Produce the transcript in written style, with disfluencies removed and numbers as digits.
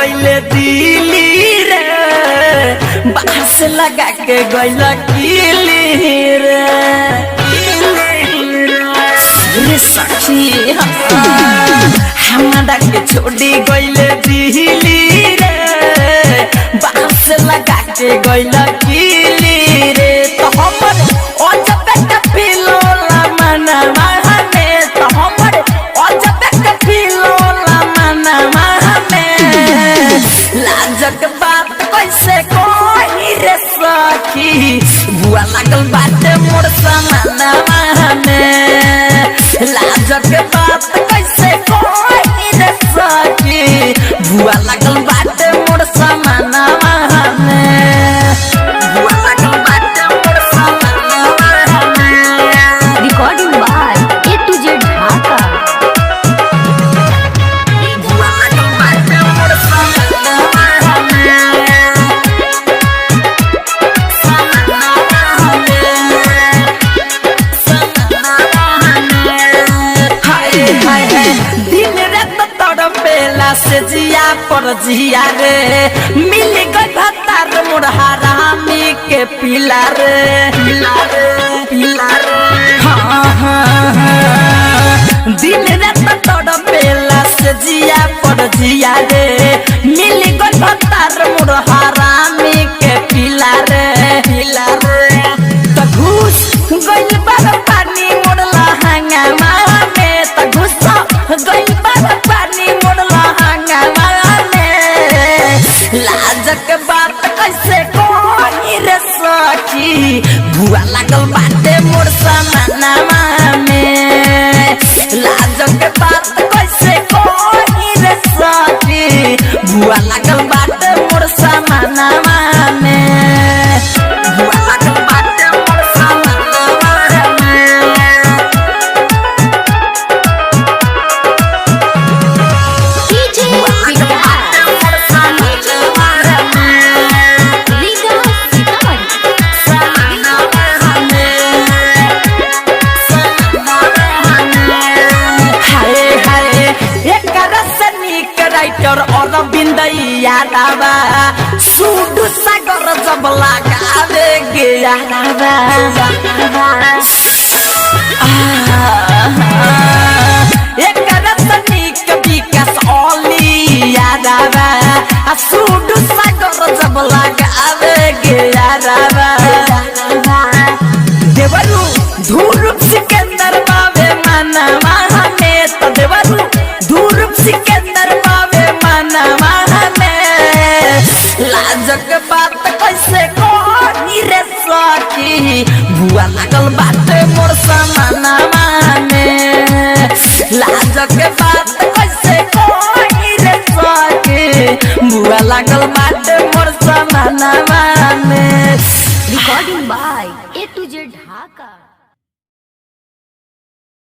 गइले दिली रे बांस लगा के गइल किली रे सखी हमरा के छोड़ी गइले दिली रे बांस लगा के गइल किली रे तो हमर अजब के पिलोला मनवा में तो हमर अजब के पिलोला मनवा में लाजक बात कैसे कोई रे सखी बुआ लागल बाटे मोर समानवा में लाजक बात कैसे कोई रे सखी बुआ लागल बाटे मोर समानवा में बुआ लागल बाटे मोर समानवा में recording by A to Z ढाका। बुआ लागल बाटे मोर समानवा में दिन रात तड़पेला से जिया पर जिया रे मिल गई भतार मोर हरामी के पिला रे दिन रात तड़पेला से जिया पर जिया रे मिल गई भतार मोर हरामी के पिला रे त घुस गइल बार पानी मोर लहंगा में त घुस गइल बार पानी मोर लहंगा में लाजक बात कैसे कोई रे सखी बुआ लागल बाटे मोर समानवा में लाजक बात कैसे कोई रे सखी बुआ लागल बाटे मोर समानवा में बुआ लागल बाटे मोर समानवा में DJ विकास रीगा सीतामढ़ी। राइटर अरविंद यादवा सूड सागर जब लगावे गे यादवा एक रसनिक विकास ओली यादवा सूड सागर जब लगावे गे यादवा देवरू धूरुप सिकंदर बाबे मनवा में तो देवरू धूरुप सिकंदर बाबे मनवा में लाजक बात कैसे कोई रे सखी बुआ लागल बाटे मोर समानवा में लाजक बात कैसे कोई रे सखी बुआ लागल बाटे मोर समानवा में रिकॉर्डिंग बाय